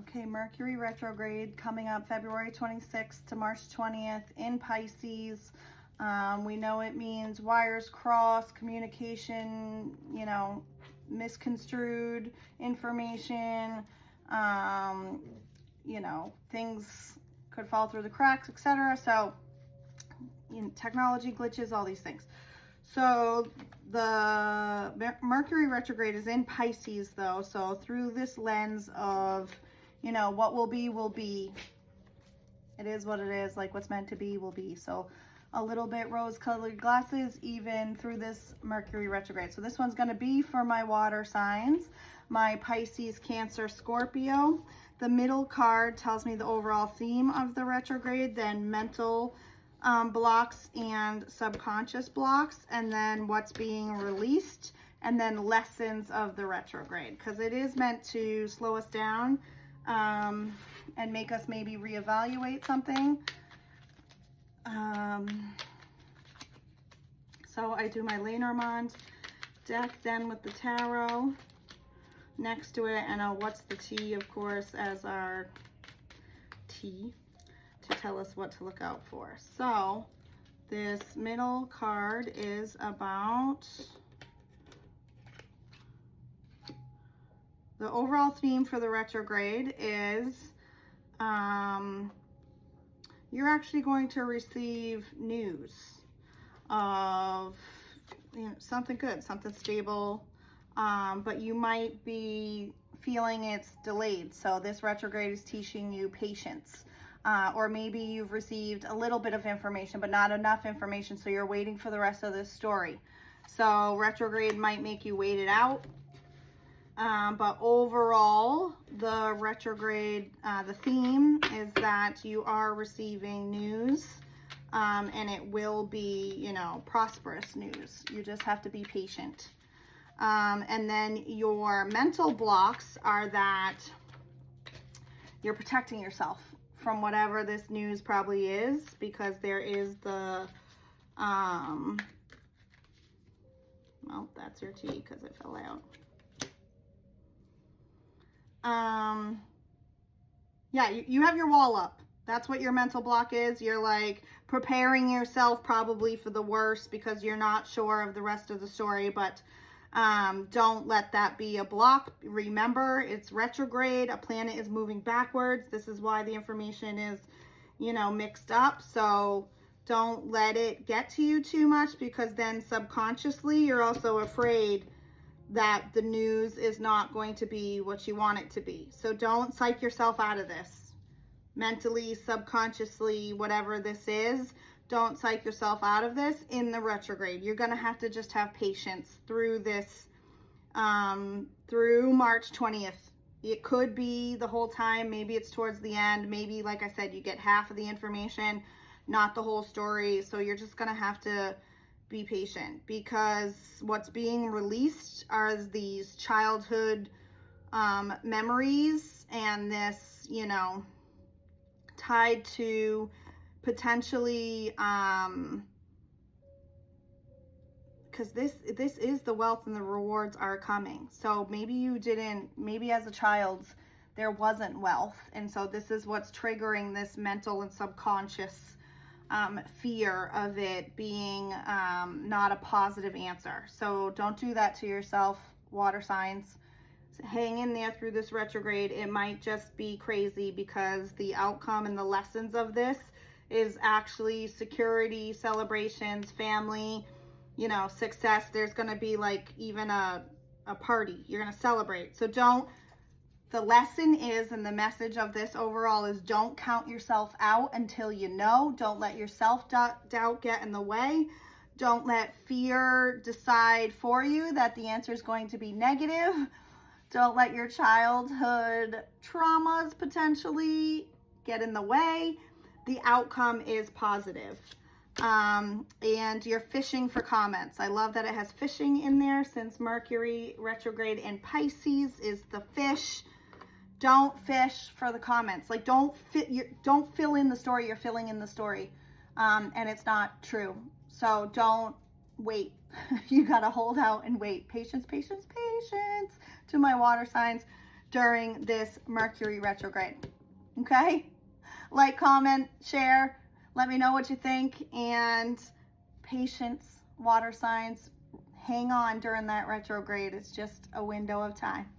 Okay, Mercury retrograde coming up February 26th to March 20th in Pisces. We know it means wires cross, communication, misconstrued information, things could fall through the cracks, etc. So, technology glitches, all these things. So the Mercury retrograde is in Pisces though. So through this lens of, what will be. It is what it is, like what's meant to be will be. So a little bit rose-colored glasses even through this Mercury retrograde. So this one's going to be for my water signs, my Pisces, Cancer, Scorpio. The middle card tells me the overall theme of the retrograde, then mental blocks and subconscious blocks, and then what's being released, and then lessons of the retrograde, because it is meant to slow us down and make us maybe reevaluate something. So I do my Lenormand deck then with the tarot next to it, and what's the tea, of course, as our tea to tell us what to look out for. So this middle card is about the overall theme for the retrograde is you're actually going to receive news of something good, something stable, but you might be feeling it's delayed. So this retrograde is teaching you patience. Or maybe you've received a little bit of information, but not enough information, so you're waiting for the rest of this story. So retrograde might make you wait it out. But overall, the retrograde, the theme is that you are receiving news, and it will be, prosperous news. You just have to be patient. And then your mental blocks are that you're protecting yourself from whatever this news probably is, because there is the, well, that's your tea because it fell out. Yeah, you have your wall up. That's what your mental block is. You're like preparing yourself probably for the worst because you're not sure of the rest of the story, but don't let that be a block. Remember, it's retrograde. A planet is moving backwards. This is why the information is, mixed up. So don't let it get to you too much, because then subconsciously you're also afraid that the news is not going to be what you want it to be. So don't psych yourself out of this. Mentally, subconsciously, whatever this is, don't psych yourself out of this in the retrograde. You're going to have to just have patience through this, through March 20th. It could be the whole time. Maybe it's towards the end. Maybe, like I said, you get half of the information, not the whole story. So you're just going to have to be patient, because what's being released are these childhood memories, and this, tied to potentially, because this is the wealth and the rewards are coming. So maybe as a child there wasn't wealth, and so this is what's triggering this mental and subconscious fear of it being not a positive answer. So don't do that to yourself, water signs. Hang in there through this retrograde. It might just be crazy, because the outcome and the lessons of this is actually security, celebrations, family, success. There's going to be like even a party. You're going to celebrate. So the lesson is, and the message of this overall is, don't count yourself out until you know. Don't let your self-doubt get in the way. Don't let fear decide for you that the answer is going to be negative. Don't let your childhood traumas potentially get in the way. The outcome is positive. And you're fishing for comments. I love that it has fishing in there, since Mercury retrograde in Pisces is the fish. Don't fish for the comments. Like, don't fill in the story you're filling in the story. And it's not true. So don't wait. You got to hold out and wait. Patience, patience, patience. To my water signs, during this Mercury retrograde. Okay? Like, comment, share. Let me know what you think. And patience, water signs. Hang on during that retrograde. It's just a window of time.